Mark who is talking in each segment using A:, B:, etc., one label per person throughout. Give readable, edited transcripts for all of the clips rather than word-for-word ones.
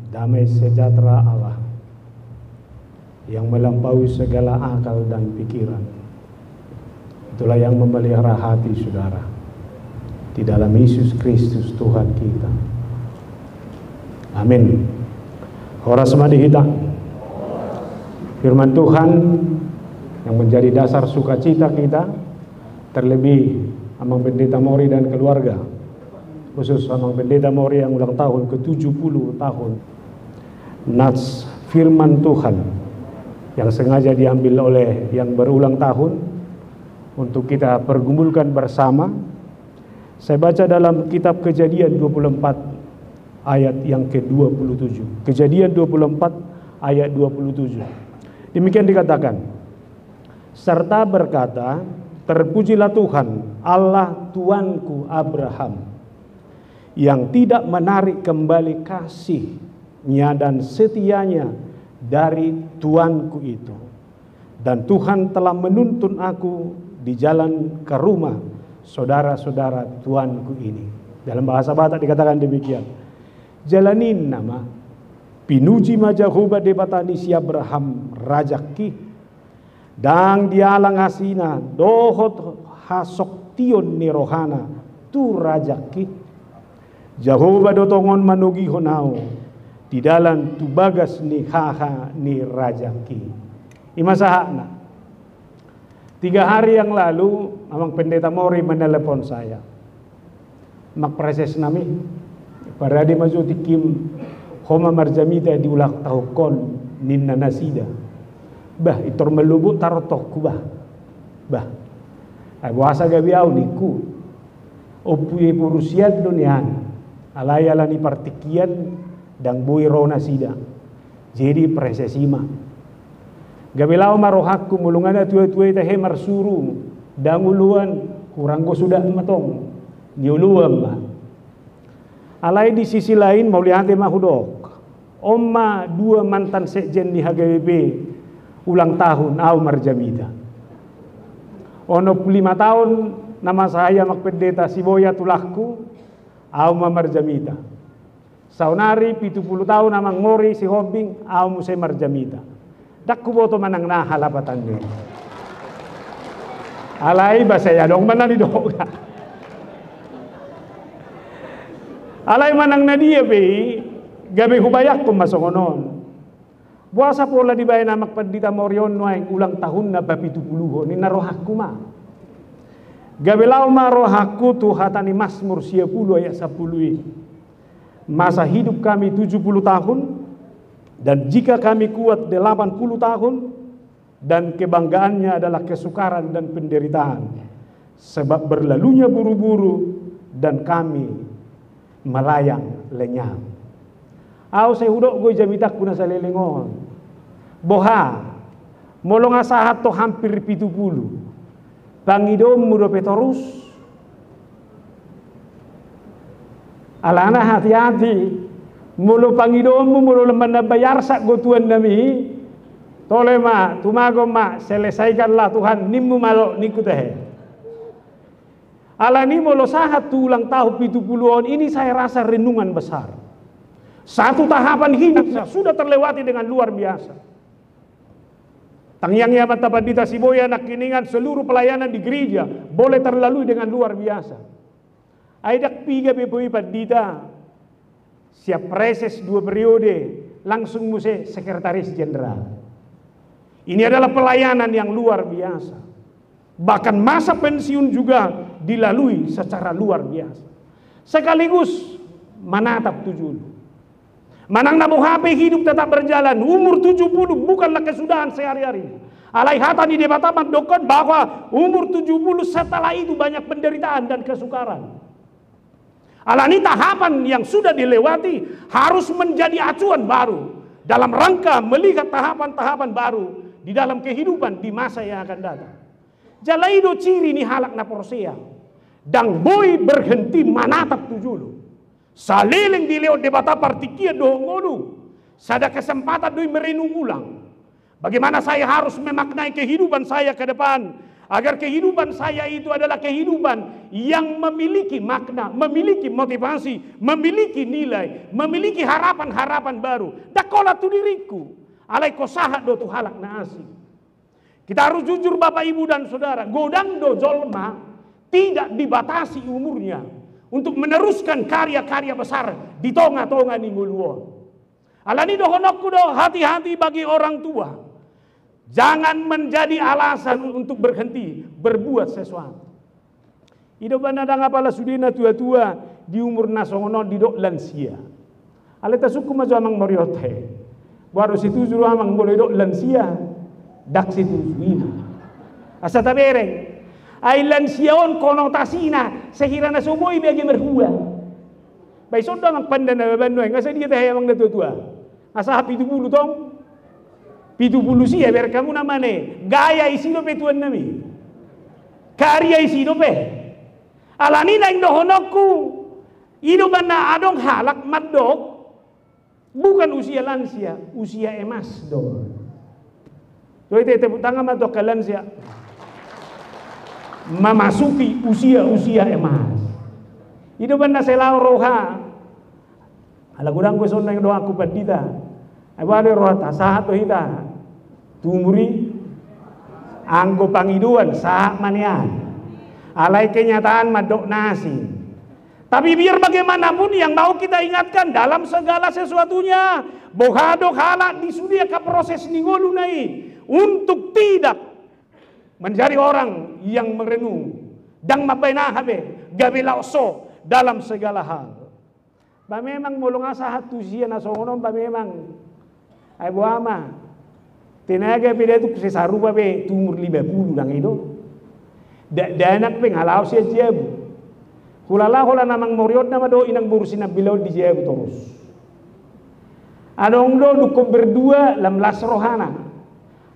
A: damai sejahtera Allah yang melampaui segala akal dan pikiran, itulah yang memelihara hati saudara di dalam Yesus Kristus Tuhan kita. Amin. Horas madihita. Firman Tuhan yang menjadi dasar sukacita kita, terlebih Amang Pendeta Mori dan keluarga, khusus Amang Pendeta Mori yang ulang tahun ke-70 tahun. Nats firman Tuhan yang sengaja diambil oleh yang berulang tahun untuk kita pergumulkan bersama. Saya baca dalam kitab Kejadian 24 ayat yang ke-27. Kejadian 24 ayat 27. Demikian dikatakan, serta berkata, terpujilah Tuhan Allah Tuanku Abraham, yang tidak menarik kembali kasihnya dan setianya dari Tuanku itu. Dan Tuhan telah menuntun aku di jalan ke rumah saudara-saudara Tuanku ini. Dalam bahasa Batak dikatakan demikian. Jalanin nama pinuji majahuba debatani si Abraham rajaki dang dialang asina dohot hasok tion ni rohana tu rajaki Jahuba dotongon manugi honao di dalam tu bagas ni haha ni rajaki. Imasahana 3 hari yang lalu Amang Pendeta Mori menelepon saya. Mak proses nami para di maju tikim homa marjamida di ulak tahukon ninna nasida. Bah itor melubut tarotok bah. Bah. Ay buasa gabiaw niku. Opuye purusiad dunian. Alayala ni partikian dang bui rona sida. Jadi presesima. Gabilaw marohakku mulungan tuwe-tuwe tahe marsuru dang uluan kurang ko sudah matong. Niuluam ba. Alay di sisi lain mau lihat mahudok. Oma 2 mantan sekjen di HGBP ulang tahun au marjamida. Ono 5 tahun nama saya Mak Pendeta Siboya tulahku au marjamida. Saunari 70 tahun Amang Mori si Hombing au musai marjamida. Dakku boto manang nahalapatan niyo. Alay ba saya dong manani doga. Alay manang na dia be gabi hubayak kung masongonon. Buasa pola di bayan Mak Pendeta Morion noy ulang tahun na papitupuluho ni narohakku ma. Gabi lau marohakku tu hatani Mazmur 10 ayat 10. Masa hidup kami 70 tahun dan jika kami kuat 80 tahun dan kebanggaannya adalah kesukaran dan penderitaan sebab berlalunya buru-buru dan kami melayang lenyap. Aw saya hudok gue jamitak kuna sa lelengon. Boha molong asahat to hampir 70. Pangidom mudo petorus. Alana hati-hati. Mulo pangidom mulo lemban na bayar sak gotuan nami. Tole ma tumago ma selesaikanlah Tuhan nimmu malo niku teh. Alani molo sahat ulang tahun 70-an ini saya rasa renungan besar. Satu tahapan hidup sudah terlewati dengan luar biasa. Tangyang Yaman Pendeta Siboya nakiningan seluruh pelayanan di gereja boleh terlalui dengan luar biasa. Aidak piga bepoi Pendeta siap preses 2 periode langsung muse sekretaris jenderal. Ini adalah pelayanan yang luar biasa. Bahkan masa pensiun juga dilalui secara luar biasa. Sekaligus manatap 70. Manang namu HP hidup tetap berjalan. Umur 70 bukanlah kesudahan sehari-hari. Alai hatani debataman dokon bahwa umur 70 setelah itu banyak penderitaan dan kesukaran. Alani tahapan yang sudah dilewati harus menjadi acuan baru dalam rangka melihat tahapan-tahapan baru di dalam kehidupan di masa yang akan datang. Jalaido ciri ni halak na porsea. Dang boy berhenti manatap 70. Saliling dileo debata partikia dohongolu. Sada kesempatan doi merenung ulang. Bagaimana saya harus memaknai kehidupan saya ke depan. Agar kehidupan saya itu adalah kehidupan yang memiliki makna, memiliki motivasi, memiliki nilai, memiliki harapan-harapan baru. Dakola tu diriku, alai ko sahat do tu halak na asing. Kita harus jujur Bapak Ibu dan Saudara, godang do jolma tidak dibatasi umurnya untuk meneruskan karya-karya besar di tonga-tonga ningguluo. Alani do honokku do, hati-hati bagi orang tua. Jangan menjadi alasan untuk berhenti berbuat sesuatu. Ido bana dang apala sudina tua-tua di umur nasongono di dok lansia. Aleta suku maju amang moriote. Baru situ juru amang boleh dok lansia. Dak situ suina. Asa tabereng. Ai lansia on konotasina sekiranya sumoi bagi merhua. Bai sonda mang pandana banoi ngasa dia teh amang tua-tua. Asa hapi 70 tong. 70 sih ya biar kamu namane gaya isi dope tuan nami karya isi dope alani naing dohonokku ido bana adong halak madok bukan usia lansia usia emas do itu tepuk tangan madok ke lansia memasuki usia emas ido bana selau roha ala gudang gue sonda yang doa aku padita abu ada roha tasahat to hita tumuri anggo pangiduan sah manian alai kenyataan madok nasi. Tapi biar bagaimanapun yang mau kita ingatkan dalam segala sesuatunya bohadok halak disudia ke proses ningolu nai untuk tidak menjadi orang yang merenung dan mabenah habe gabela oso dalam segala hal. Ba memang molong asa hatu sia nasongonon ba memang ai buama tenaga beda itu sesarupa be umur 50 nang itu. Danak pe ngalau sia jebu. Kulala hola namang moriot nama do inang burusin bilau di jebu terus. Adong do dukum berdua lam las rohana.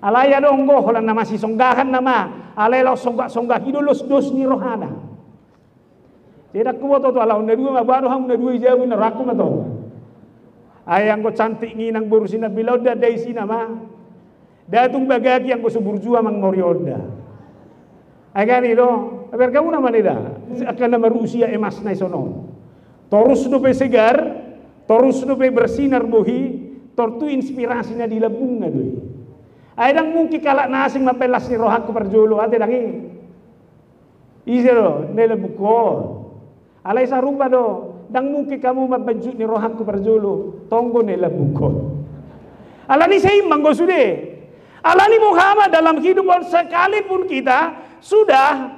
A: Alaya dong go hola nama si songgahan nama. Alelo songgah hidolos dos ni rohana. Tidak kuat tu alau na dua baru ham na dua jebu na raku na to. Ayang ko cantik nginang burusin bilau da dai sina ma. Datung bagaki yang kusubur jua mang morioda. Agan ito, aber kamu nama nida, akan nama usia emas na sono. Torus dope segar, torus dope bersinar bohi, tortu inspirasi na dilabung na doi. Aydang mungkin kalak nasing mapelas ni rohak ko perjolo ate dangi. Isero nela buko. Alay sa rumba do, dang mungkin kamu mabajut ni rohak ko perjolo, tonggo nela buko. Alani say manggo sude. Alani Muhammad dalam kehidupan sekalipun kita sudah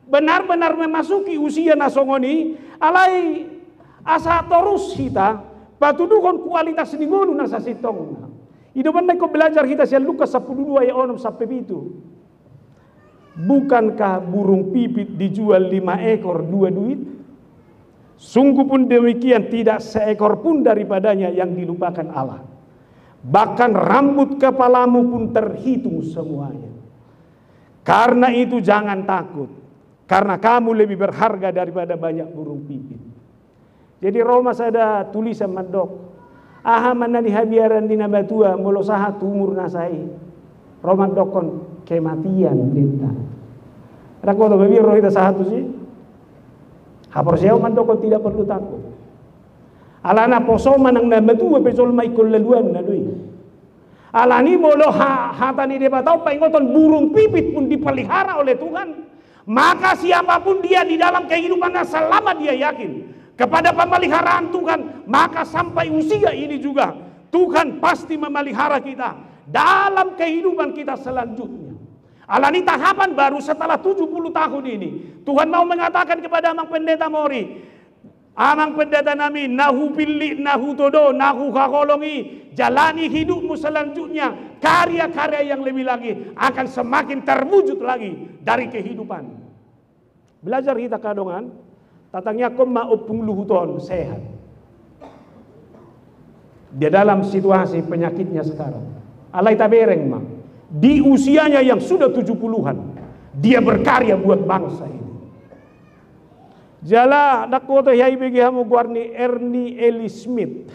A: benar-benar memasuki usia nasongoni alai asa terus kita patudukon kualitas ningono nasa sitong. Hidupan ko belajar kita siya Lukas 12 ayat 6 sampai 7. Bukankah burung pipit dijual 5 ekor 2 duit? Sungguh pun demikian tidak seekor pun daripadanya yang dilupakan Allah. Bahkan rambut kepalamu pun terhitung semuanya. Karena itu jangan takut, karena kamu lebih berharga daripada banyak burung pipit. Jadi Roma ada tulisan mandok. Aha mana dihabiaran di nabatua molo saha tumur nasai. Roma dokon kematian benta. Ada kau tahu roh kita satu sih. Hapor siapa mandokon tidak perlu takut. Alana poso manang nabatua pesol maikol laluan na doi. Alani molo hatani dia tahu pengoton burung pipit pun dipelihara oleh Tuhan. Maka siapapun dia di dalam kehidupannya selama dia yakin kepada pemeliharaan Tuhan, maka sampai usia ini juga Tuhan pasti memelihara kita dalam kehidupan kita selanjutnya. Alani tahapan baru setelah 70 tahun ini Tuhan mau mengatakan kepada Amang Pendeta Mori, Amang pendeta nami, nahu pilih, nahu todo, nahu kakolongi, jalani hidupmu selanjutnya. Karya-karya yang lebih lagi akan semakin terwujud lagi dari kehidupan. Belajar kita kadongan, tatangnya koma opung luhuton sehat. Dia dalam situasi penyakitnya sekarang. Alai tabereng mah. Di usianya yang sudah 70-an, dia berkarya buat bangsa ini. Jala dakota yai bagi hamu guarni Ernie Eli Smith.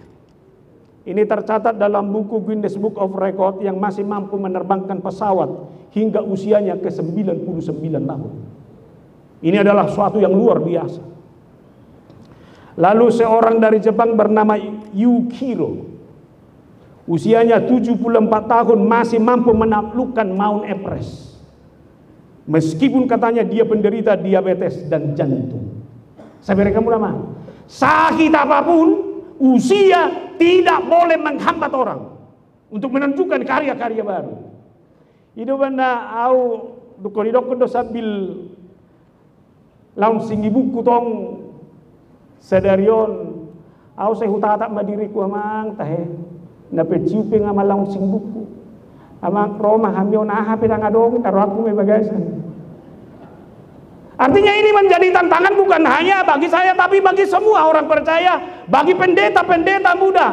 A: Ini tercatat dalam buku Guinness Book of Record yang masih mampu menerbangkan pesawat hingga usianya ke 99 tahun. Ini adalah suatu yang luar biasa. Lalu seorang dari Jepang bernama Yukiro, usianya 74 tahun, masih mampu menaklukkan Mount Everest. Meskipun katanya dia penderita diabetes dan jantung. Sabar kamu nama. Sakit apapun, usia tidak boleh menghambat orang untuk menentukan karya-karya baru. Itu benda au dukoridoko do sambil launching ibuku tong sedarion au saya hutata madiriku amang tahe na peciupe ngama launching buku amang Roma hamio na hape ngadong karo aku may bagasan. Artinya ini menjadi tantangan bukan hanya bagi saya tapi bagi semua orang percaya, bagi pendeta-pendeta muda.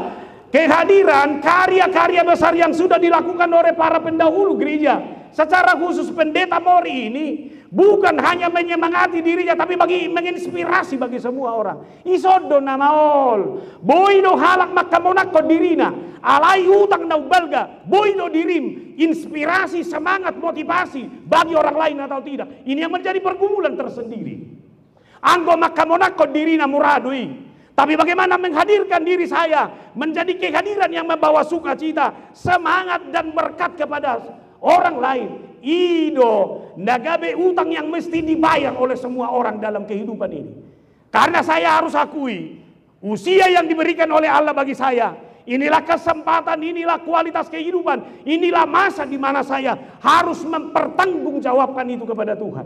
A: Kehadiran karya-karya besar yang sudah dilakukan oleh para pendahulu gereja, secara khusus pendeta Mori ini bukan hanya menyemangati dirinya tapi menginspirasi bagi semua orang. Isodo namaol, boido halak makamonak ko dirina, alai utang na ubalga, boido dirim, inspirasi, semangat, motivasi bagi orang lain atau tidak. Ini yang menjadi pergumulan tersendiri. Anggo makamonak ko dirina muradui. Tapi bagaimana menghadirkan diri saya menjadi kehadiran yang membawa sukacita, semangat dan berkat kepada orang lain. Ido nagabe utang yang mesti dibayar oleh semua orang dalam kehidupan ini. Karena saya harus akui, usia yang diberikan oleh Allah bagi saya, inilah kesempatan, inilah kualitas kehidupan, inilah masa di mana saya harus mempertanggungjawabkan itu kepada Tuhan.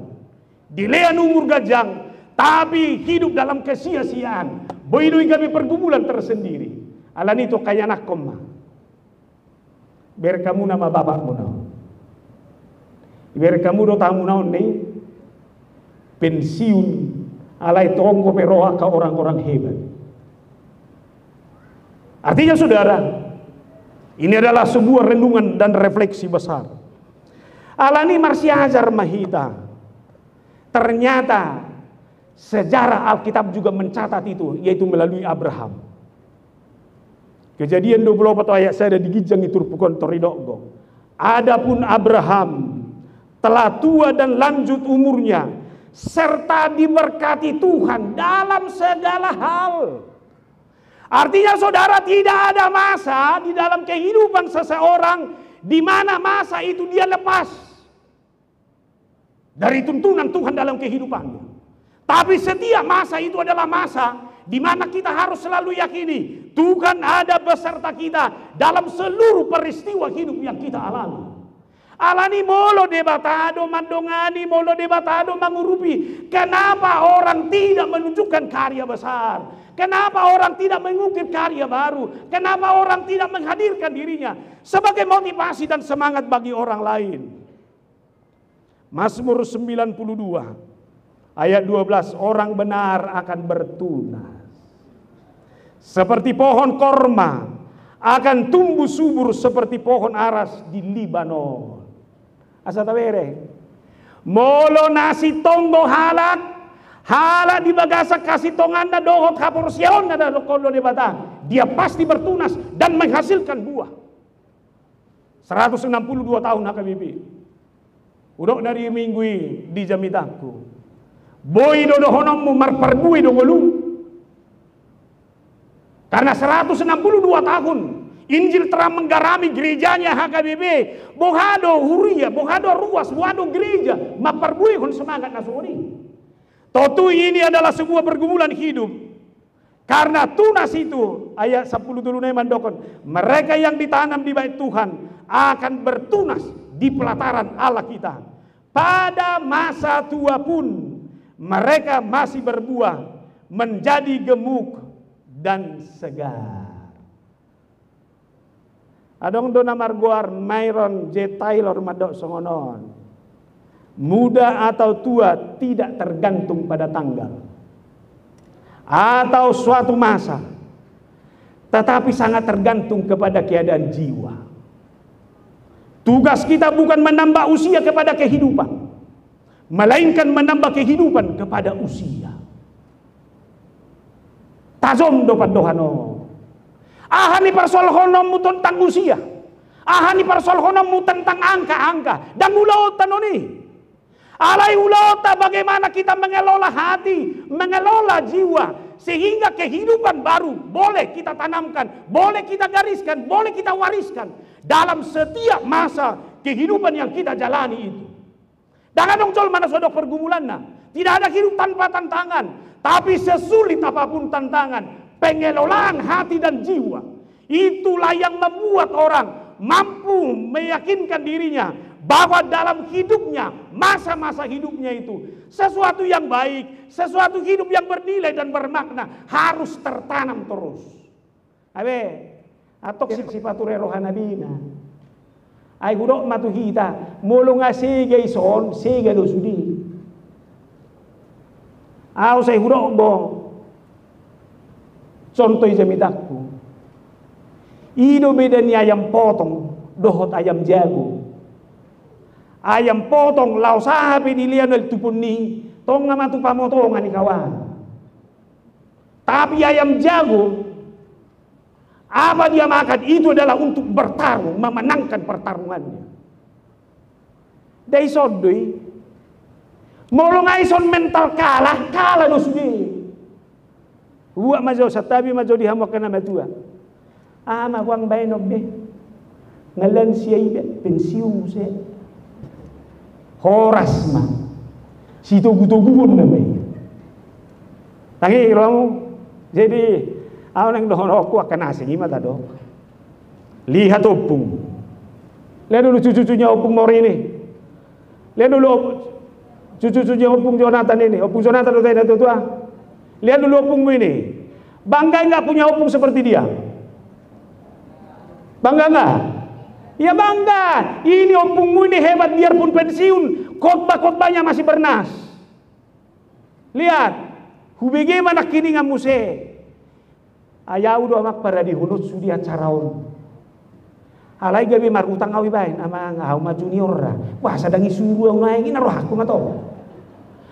A: Dilean umur gajang, tapi hidup dalam kesia-siaan. Boidoi kami pergumulan tersendiri. Alan itu kaya nakoma. Biar kamu nama bapakmu na. Biar kamu do tamu naon nih pensiun alai tonggo peroa ke orang-orang hebat. Artinya saudara, ini adalah sebuah renungan dan refleksi besar. Alani Marsiajar Mahita. Ternyata sejarah Alkitab juga mencatat itu, yaitu melalui Abraham. Kejadian 24 ayat saya ada digijang itu pukon toridokgo. Adapun Abraham telah tua dan lanjut umurnya, serta diberkati Tuhan dalam segala hal. Artinya saudara, tidak ada masa di dalam kehidupan seseorang di mana masa itu dia lepas dari tuntunan Tuhan dalam kehidupannya. Tapi setiap masa itu adalah masa di mana kita harus selalu yakini Tuhan ada beserta kita dalam seluruh peristiwa hidup yang kita alami. Alani molo debatado mandongani, molo debatado mengurupi. Kenapa orang tidak menunjukkan karya besar? Kenapa orang tidak mengukir karya baru? Kenapa orang tidak menghadirkan dirinya sebagai motivasi dan semangat bagi orang lain? Mazmur 92 ayat 12, orang benar akan bertunas seperti pohon korma, akan tumbuh subur seperti pohon aras di Libanon. Asa tawere molo nasi tonggo halak di bagasa kasih tonganda dohot kaporsion ada lokolo di batang, dia pasti bertunas dan menghasilkan buah. 162 tahun HKBP udok dari minggu di jamitaku. Boy do honongmu marparbui do golu. Karena 162 tahun Injil telah menggarami gerejanya HKBP. Bohado huria, bohado ruas, bohado gereja, marparbui kon semangat nasuri. Totu ini adalah sebuah pergumulan hidup. Karena tunas itu ayat 10 dulu mandokon, mereka yang ditanam di bait Tuhan akan bertunas di pelataran Allah kita. Pada masa tua pun mereka masih berbuah menjadi gemuk dan segar. Adong dona margoar Myron J. Taylor madok songonon. Muda atau tua tidak tergantung pada tanggal atau suatu masa, tetapi sangat tergantung kepada keadaan jiwa. Tugas kita bukan menambah usia kepada kehidupan, melainkan menambah kehidupan kepada usia. Tazom dopan dohano. Ahani persoal honomu tentang usia. Ahani parsolhonamu tentang angka-angka dan ulautan oni. Alai ulauta bagaimana kita mengelola hati, mengelola jiwa, sehingga kehidupan baru boleh kita tanamkan, boleh kita gariskan, boleh kita wariskan dalam setiap masa kehidupan yang kita jalani itu. Dan dong col mana sodok pergumulannya. Tidak ada hidup tanpa tantangan, tapi sesulit apapun tantangan, pengelolaan hati dan jiwa itulah yang membuat orang mampu meyakinkan dirinya bahwa dalam hidupnya, masa-masa hidupnya itu sesuatu yang baik, sesuatu hidup yang bernilai dan bermakna harus tertanam terus. Abe, atok sifature rohanabina. Ay gudok matuhita, molo nga sige ison, sige do sudi. Aw say gudok bo. Contoy jamitakku. Ido beda ni ayam potong, dohot ayam jago. Ayam potong lau sahabi dilian el tupuni, tong nga matu pamotongan ni kawan. Tapi ayam jago, apa dia makan itu adalah untuk bertarung, memenangkan pertarungannya. Dai sodoi, molong aison mental kalah no sudi. Huwa majo satabi majo dihamukan nama tua. Ama kuang bainok be, ngalan siya pensiun se. Horas ma, si tugu-tuguun na may. Tangi kamu, jadi ako nang doon ako akan asing mata do. Lihat opung. Lihat dulu cucu-cucunya opung Mori ini. Lihat dulu cucu-cucunya opung Jonathan ini. Opung Jonathan udah ada tua. Lihat dulu opungmu ini. Bangga nggak punya opung seperti dia? Bangga nggak? Ya bangga. Ini opungmu ini hebat biarpun pensiun. Khotbah-khotbahnya masih bernas. Lihat. Hubege mana kini ngamuse. Ayaw do amak para dihunut sudi acaraon. Alay gabi marutang awi bain ama ngahaw ma junior ra. Wah sadang isuru ang naingin naroh aku mato.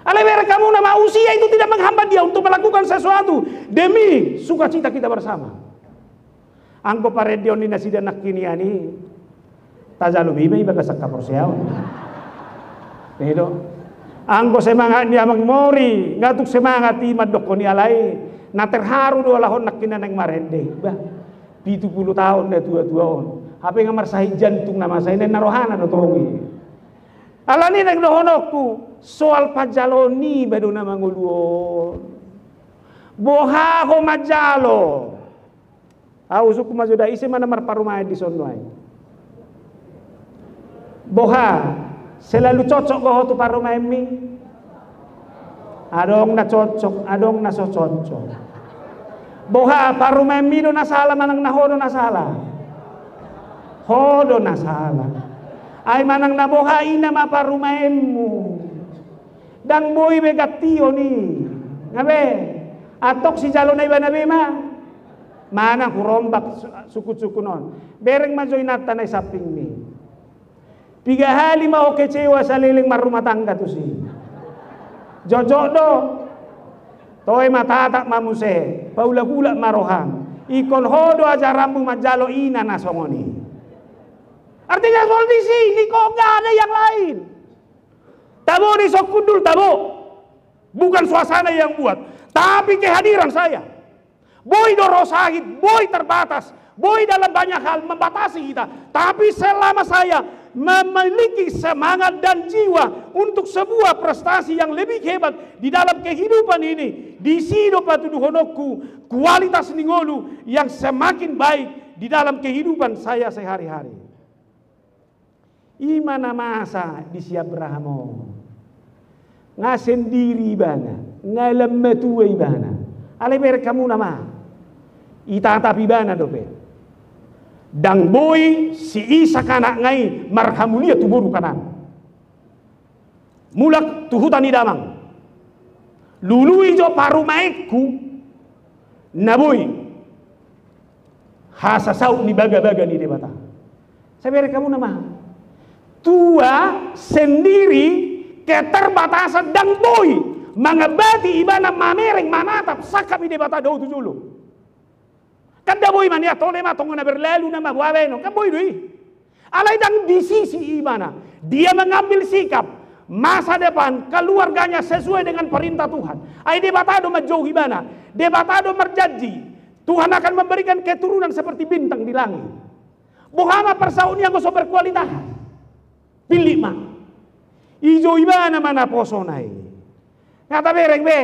A: Alay mereka kamu nama usia itu tidak menghambat dia untuk melakukan sesuatu demi sukacita kita bersama. Angko paredion ni nasida nakiniani tajalu bibe ibaga sakkaporsiaw. Pero angko semangat dia magmori ngatuk semangat imad dokoni alay. Na terharu do lahon nakina nang marende bah 70 tahun na tua-tuaon hape nga marsahi jantung na masay na narohana no tongi alani nang dohonokku soal pajaloni bado na manguluon boha ko majalo usuk ko majuda isi mana marparumay di sonway boha selalu cocok ko tu parumay mi. Adong na cocok, adong na cocok. Boha parumemido na sala manang nahodo na sala. Hodo na sala. Ay manang naboha ina maparumemmu. Dang boy begatio ni. Ngabe? Atok si jalo na iba na bima. Mana kurombak suku-suku non. Bereng majoy nata na isaping ni. Pigahali mao kecewa sa liling marumah tangga tu si. Jojok do toy matatak mamuse paula-gula marohang ikon hodo ajarammu majalo ina nasongoni. Artinya seperti sini kok nggak ada yang lain. Tabo di Sokundul tabo bukan suasana yang buat tapi kehadiran saya. Boy dorosahit, boy terbatas, boy dalam banyak hal membatasi kita. Tapi selama saya memiliki semangat dan jiwa untuk sebuah prestasi yang lebih hebat di dalam kehidupan ini, di sido patuduhonokku kualitas ningolu yang semakin baik di dalam kehidupan saya sehari-hari. Imana masa disiap berahmo nga sendiri bana ngalam metuwe bana aleber kamu nama itatapi bana dope. Dang boy si isa kanak ngai marhamulia tuburu kanan. Mulak tuhutan ni damang. Lului jo paru maikku naboy. Hasasau ni baga-baga ni debata. Saya kamu nama. Tua sendiri keterbatasan dang boy mangabati ibana mamereng manatap sakap ni debata do tujulu. Kada boy man ya tole ma tongo na berlalu na magwawe no kan boy dui Alai dan di sisi mana? Dia mengambil sikap masa depan keluarganya sesuai dengan perintah Tuhan. Ai debatado menjauhi mana? Debatado berjanji Tuhan akan memberikan keturunan seperti bintang di langit. Buhama persauni yang so berkualitas. Pilih mah. Ijo ibana mana posonai. Kata bereng be.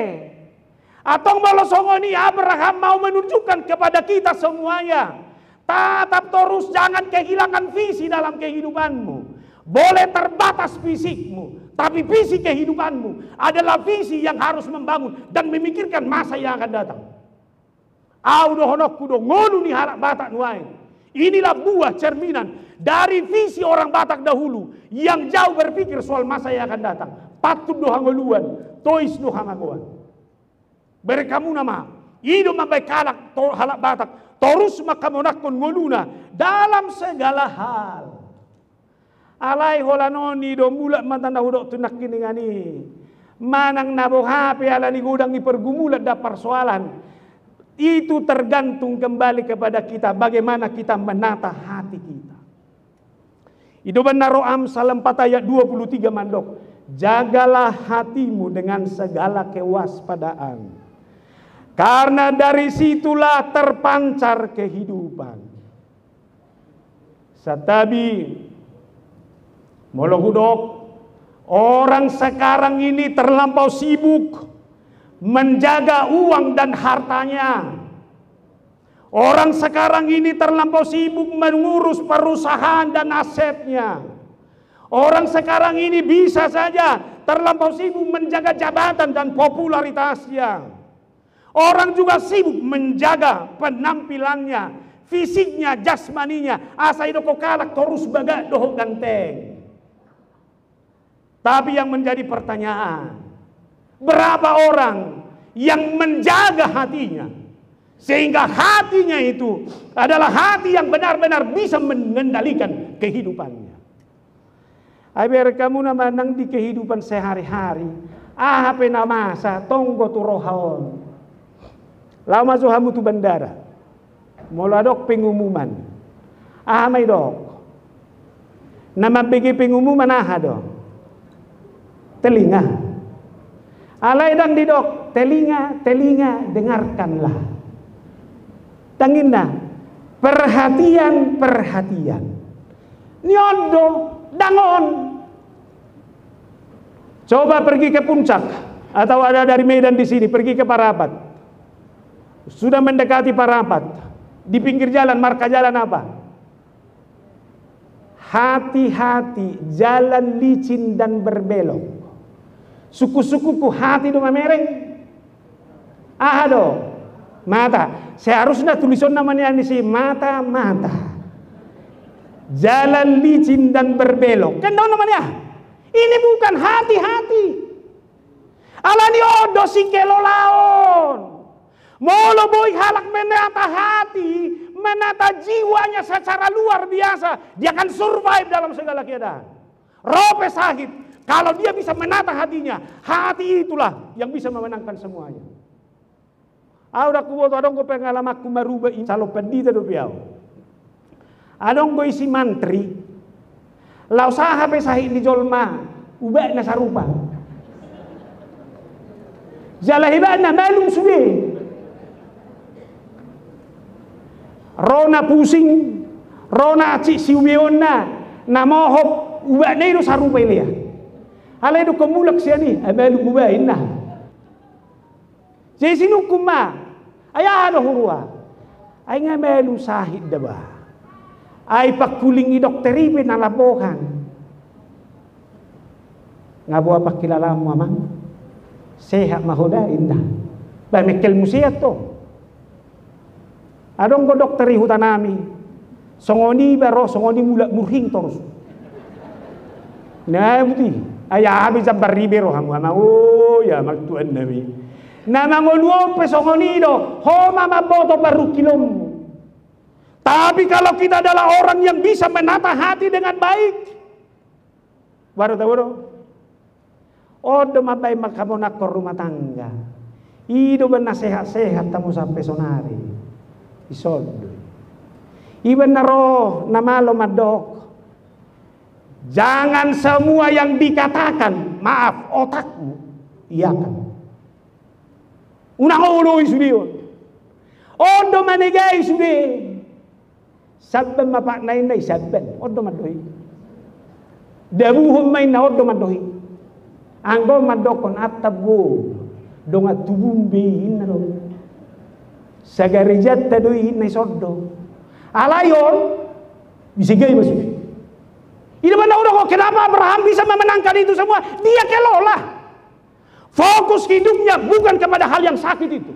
A: Atong balosongoni Abraham mau menunjukkan kepada kita semuanya. Tetap terus jangan kehilangan visi dalam kehidupanmu. Boleh terbatas fisikmu, tapi visi kehidupanmu adalah visi yang harus membangun dan memikirkan masa yang akan datang. Audo honok kudo ngonu ni harap Batak nuai. Inilah buah cerminan dari visi orang Batak dahulu yang jauh berpikir soal masa yang akan datang. Patut doha ngoluan, tois doha ngagoan. Berkamu nama, hidup mabai kalak halak Batak, terus makamonakon ngoluna dalam segala hal. Alai holanoni do mulak mantanda hudok tunak kini ngani. Manang nabo hape ala ni gudang ni pergumulat da persoalan. Itu tergantung kembali kepada kita bagaimana kita menata hati kita. Itu benar Amsal 4 ayat 23 mandok. Jagalah hatimu dengan segala kewaspadaan. Karena dari situlah terpancar kehidupan. Satabi Molohudok, orang sekarang ini terlampau sibuk menjaga uang dan hartanya. Orang sekarang ini terlampau sibuk mengurus perusahaan dan asetnya. Orang sekarang ini bisa saja terlampau sibuk menjaga jabatan dan popularitasnya. Orang juga sibuk menjaga penampilannya, fisiknya, jasmaninya. Asai doko kalak terus bagak dohok ganteng. Tapi yang menjadi pertanyaan, berapa orang yang menjaga hatinya sehingga hatinya itu adalah hati yang benar-benar bisa mengendalikan kehidupannya. Biar kamu namanang di kehidupan sehari-hari, apa nama sa tonggo tu rohaon. Lama suhamu tu bandara, moladok pengumuman, may dok, nama bagi pengumuman dok. Telinga. Alai dang didok, telinga, dengarkanlah. Tanginna, perhatian. Nyondo, dangon. Coba pergi ke puncak atau ada dari Medan di sini, pergi ke Parapat. Sudah mendekati Parapat, di pinggir jalan, marka jalan apa? Hati-hati, jalan licin dan berbelok. Suku-sukuku hati do mamereng. Mata. Seharusnya tulisan namanya di sini mata. Jalan licin dan berbelok. Kan tahu namanya? Ini bukan hati-hati. Alani odo singkelo laon. Molo boy halak menata hati, menata jiwanya secara luar biasa. Dia akan survive dalam segala keadaan. Rope sahid. Kalau dia bisa menata hatinya, hati itulah yang bisa memenangkan semuanya. Udah kuboto adong ko pengalaman ku merubah calo pendita do piao. Adong ko isi mantri. Lau saha pe sahid di jolma, ubek na sarupa. Jalahibana malum suwe. Rona pusing, rona cik siumeona, namohop ubek na ilo sarupa ilia. Alay do kumulak siya ni, amalu bubayin na. Siya sinukuma, ayahan o hurua. Ay nga malu sahid na ba? Ay pagkuling ni Dr. Ribe na labokan. Nga buwa pakilala mo amang, sehat mahudain na. Ba mekel mo siya to. Adong ko Dr. Rihuta nami, songoni baro, songoni mulak murhing terus. Nah buti. Ayah habis sampai ribero hamu ya magtuan nabi. Nama ngoluo pesongonido, homa maboto baru kilom. Tapi kalau kita adalah orang yang bisa menata hati dengan baik, baru tahu odo mabay makamonakor rumah tangga. Ido benar sehat-sehat tamu sampai sonari. Isoldo. Iben naro namalo madok. Jangan semua yang dikatakan, maaf, otakmu iakan. Unang ulo isudion. Ondo manegay isude. Sabben mapaknay na sabben. Ondo madohi. Dabuhon may na ondo madohi. Anggo madokon atabu. Donga tubumbi na do. Sagarijat tadoy na sodo. Alayon bisigay masudi. Ini mana udah kok kenapa Abraham bisa memenangkan itu semua? Dia kelola. Fokus hidupnya bukan kepada hal yang sakit itu,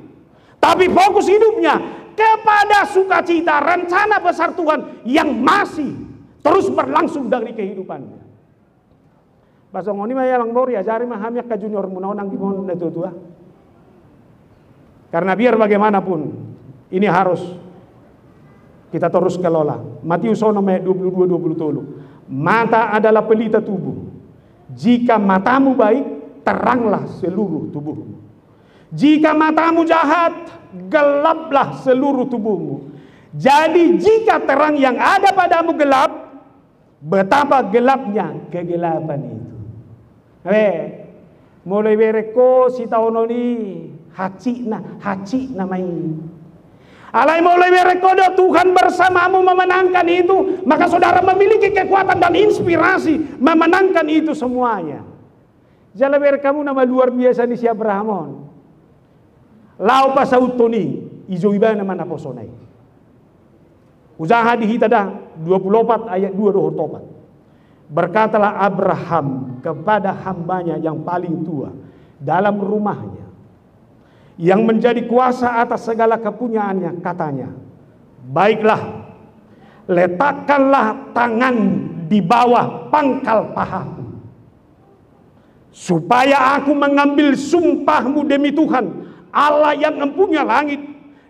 A: tapi fokus hidupnya kepada sukacita, rencana besar Tuhan yang masih terus berlangsung dari kehidupannya. Basong ini mah yang bori ajari mah hamyak ka junior munaonang gimon na tua. Karena biar bagaimanapun ini harus kita terus kelola. Matius 22:27. Mata adalah pelita tubuh. Jika matamu baik, teranglah seluruh tubuhmu. Jika matamu jahat, gelaplah seluruh tubuhmu. Jadi jika terang yang ada padamu gelap, betapa gelapnya kegelapan itu. Mulai bereko si tahun ini haci namai. Alai mulai bereko Tuhan bersamamu memenangkan itu, maka saudara memiliki kekuatan dan inspirasi memenangkan itu semuanya. Jalaber kamu nama luar biasa ni si Abrahamon. Lau pasautoni ijo ibana mana posonai. Usaha dihitada 24 ayat 2 dohor topat. Berkatalah Abraham kepada hambanya yang paling tua dalam rumahnya, yang menjadi kuasa atas segala kepunyaannya, katanya, baiklah, letakkanlah tangan di bawah pangkal pahaku, supaya aku mengambil sumpahmu demi Tuhan Allah yang empunya langit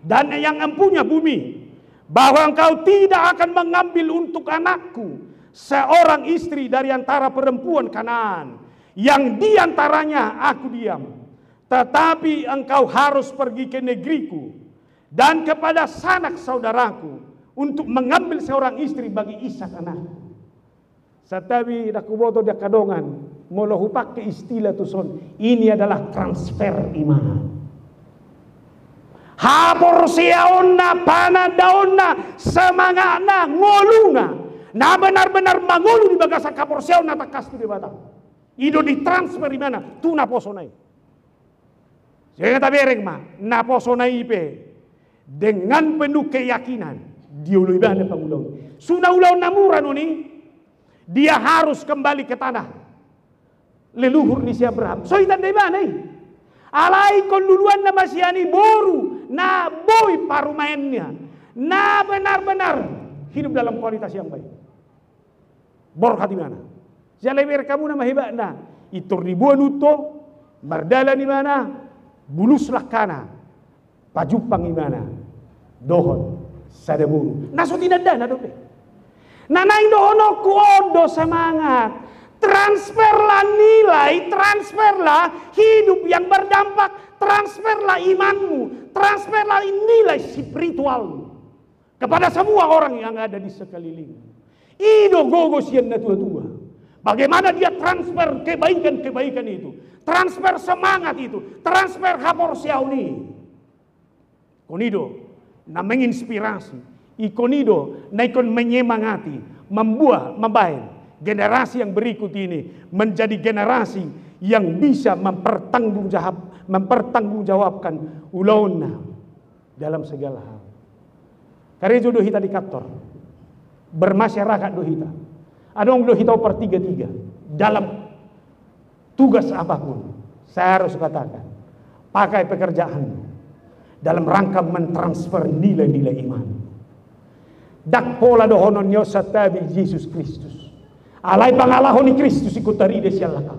A: dan yang empunya bumi, bahwa engkau tidak akan mengambil untuk anakku seorang istri dari antara perempuan Kanaan yang diantaranya aku diam, tetapi engkau harus pergi ke negeriku dan kepada sanak saudaraku untuk mengambil seorang istri bagi Ishak anakku. Satabi nakuboto dia kadongan molo pakai istilah tuson, ini adalah transfer iman. Hapor siaonna panadaonna semangana ngoluna na benar-benar mangolu di bagasa kapor siaonna takas tu di batang. Ido ditransfer di mana? Tu na posonai. Jangan tabereng ma na posonai pe dengan penuh keyakinan dia ulibana pangulau. Suna ulau namuran ini dia harus kembali ke tanah leluhur ni si Abraham. So itan di mana? Alai kon duluan na masyani boru na boy parumainnya, na benar-benar hidup dalam kualitas yang baik. Borkat di mana? Jaleber kamu nama hebat na itur ribuan uto mardala di mana, buluslah kana pajupang di mana, dohon sadaburu. Naso tinadana dope. Nanay dohon ku ondo semangat. Transferlah nilai, transferlah hidup yang berdampak, transferlah imanmu, transferlah nilai spiritualmu kepada semua orang yang ada di sekelilingmu. Ido gogos yang tua-tua. Bagaimana dia transfer kebaikan-kebaikan itu, transfer semangat itu, transfer hapor siauni. Konido na menginspirasi, ikonido na ikon menyemangati, membaik generasi yang berikut ini menjadi generasi yang bisa mempertanggungjawabkan ulauna dalam segala hal. Karena jodoh kita dikator bermasyarakat dohita. Ada orang dohita per 3 dalam tugas apapun. Saya harus katakan, pakai pekerjaan dalam rangka mentransfer nilai-nilai iman. Dak pola dohonon yosatabi Yesus Kristus. Alai pangalahon ni Kristus ikut tari de sialaka.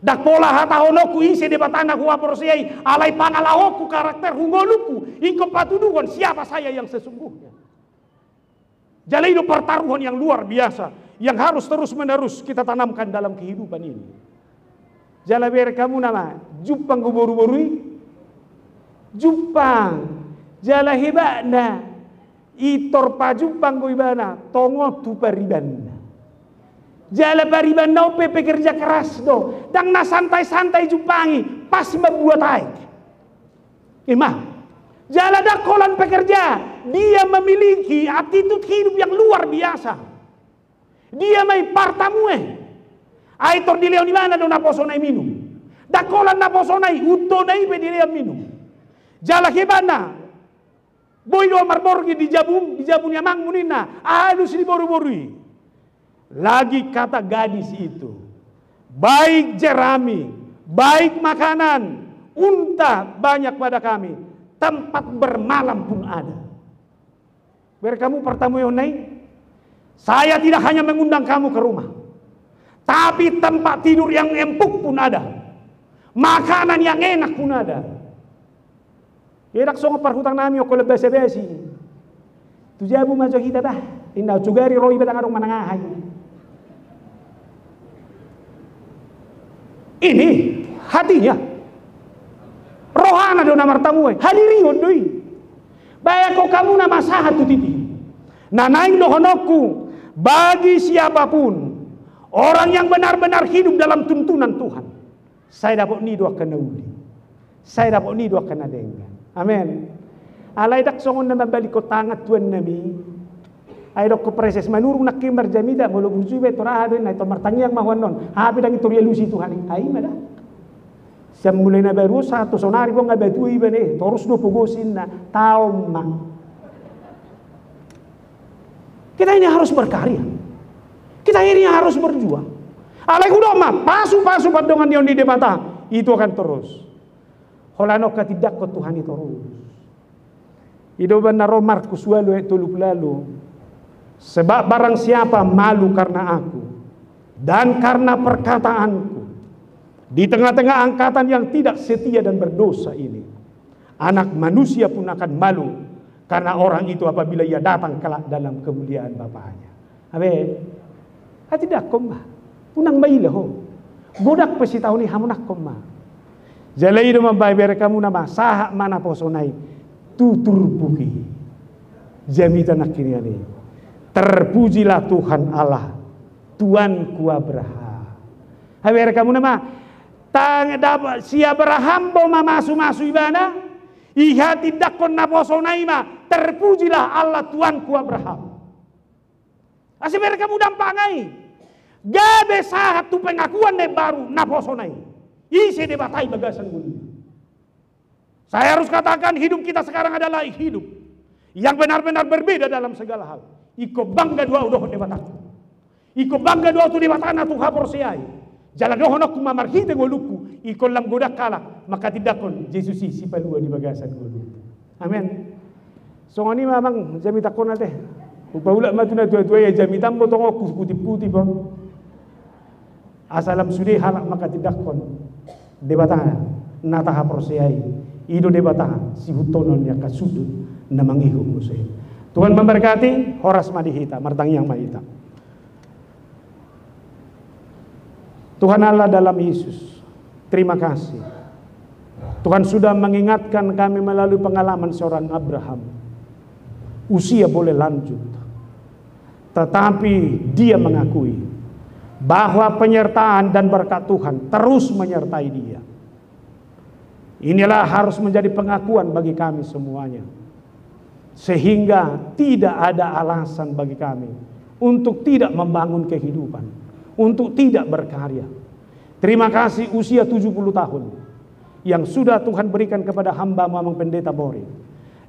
A: Dak pola hatahonoku isi de batana ku aporsiai, alai pangalahoku karakter hungoluku, iko patuduhan siapa saya yang sesungguhnya. Jalaido pertaruhan yang luar biasa yang harus terus-menerus kita tanamkan dalam kehidupan ini. Jalaber kamu nama jupang guboru-borui, jupang jala hebana itor pajupang goibana tongo tu paribana. Jala bariban nope pekerja keras do. Dan na santai-santai jumpangi pasti membuat baik. Imah. Jala dakolan pekerja. Dia memiliki attitude hidup yang luar biasa. Dia may partamue. Aitor di leon di mana do naposonay minum. Dakolan naposonay uto na ibe di leon minum. Jala kebana. Boy do marborgi di jabun yamang munina. Halus di boru-borui. Lagi kata gadis itu, baik jerami, baik makanan, unta banyak pada kami, tempat bermalam pun ada. Biar kamu pertama yonai, saya tidak hanya mengundang kamu ke rumah, tapi tempat tidur yang empuk pun ada, makanan yang enak pun ada. Enak songo perhutang nami o kalau besi-besi, tujabu majo kita bah, indah cugari roi bedang arung manangahay. Ini hatinya rohana do namar tamuai hadiri ondoi baya ko kamu nama sahat tu titi nanaing dohonokku bagi siapapun orang yang benar-benar hidup dalam tuntunan Tuhan saya dapat ni dua kena uli saya dapat ni dua kena denggan amin alai dak songon nama balik ko tangat tuan nabi ay dok ko preses manurung nak kimar jamida bolo bujuwe torado na to martangyang mahwanon habi dang itorya lusi Tuhan ay mada siam mulai na baru satu sonari bo ngabe tu ibene torus do pugosin na taom ma kita ini harus berkarya kita ini harus berjuang alai kudo ma pasu padongan dion di debata itu akan terus holano ka tidak ko Tuhan itu terus idoban na Markus 8 ayat 30 sebab barang siapa malu karena aku dan karena perkataanku di tengah-tengah angkatan yang tidak setia dan berdosa ini, anak manusia pun akan malu karena orang itu apabila ia datang kelak dalam kemuliaan Bapaknya. Abe, tidak komba, punang maileho, bodak pesi tahun ini hamunak komba. Jalai do mambai bere kamu nama sahak mana posonai tutur buki jamitan akhirnya nih. Terpujilah Tuhan Allah, Tuanku Abraham. Haber kamu nama tang dapat si Abraham bo masu ibana, iha tidak kon naposonaima. Terpujilah Allah Tuanku Abraham. Aseber kamu dampangai, gabe sahat tu pengakuan ne baru naposonai. Isi debatai bagasan bulu. Saya harus katakan hidup kita sekarang adalah hidup yang benar-benar berbeda dalam segala hal. Iko bangga dua udah debatang. Iko bangga dua tu debatang na tu hapor siai. Jalan dohonok mamarhite goluku. Iko lam godak kala maka tidak kon Yesus si palua di bagasan goluku. Amin. So ngani mamang jami takon nate. Upaula matuna tua-tua ya jami tambo tongo kutip-kutip bang. Asalam sudi halak maka tidak kon debatang nata hapor siai. Ido debatang si hutonon ya kasudut namang ihum musay. Tuhan memberkati horas madihita martang yang mahita. Tuhan Allah dalam Yesus, terima kasih. Tuhan sudah mengingatkan kami melalui pengalaman seorang Abraham. Usia boleh lanjut, tetapi dia mengakui bahwa penyertaan dan berkat Tuhan terus menyertai dia. Inilah harus menjadi pengakuan bagi kami semuanya. Sehingga tidak ada alasan bagi kami untuk tidak membangun kehidupan, untuk tidak berkarya. Terima kasih usia 70 tahun yang sudah Tuhan berikan kepada hamba Mamang Pendeta Mori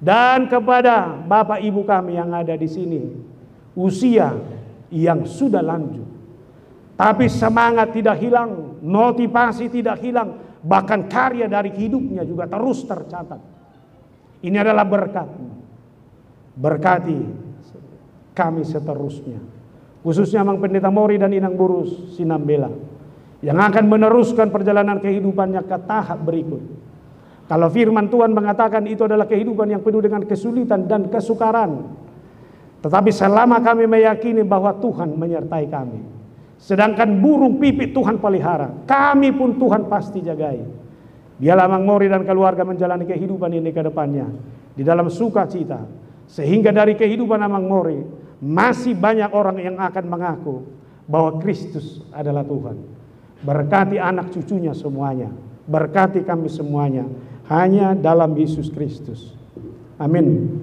A: dan kepada Bapak Ibu kami yang ada di sini. Usia yang sudah lanjut, tapi semangat tidak hilang, motivasi tidak hilang, bahkan karya dari hidupnya juga terus tercatat. Ini adalah berkat. Berkati kami seterusnya, khususnya Mang Pendeta Mori dan Inang Burus Sinambela yang akan meneruskan perjalanan kehidupannya ke tahap berikut. Kalau firman Tuhan mengatakan itu adalah kehidupan yang penuh dengan kesulitan dan kesukaran, tetapi selama kami meyakini bahwa Tuhan menyertai kami, sedangkan burung pipit Tuhan pelihara, kami pun Tuhan pasti jagai. Biarlah Mang Mori dan keluarga menjalani kehidupan ini ke depannya di dalam sukacita. Sehingga dari kehidupan Amang Mori masih banyak orang yang akan mengaku bahwa Kristus adalah Tuhan. Berkati anak cucunya semuanya, berkati kami semuanya, hanya dalam Yesus Kristus. Amin.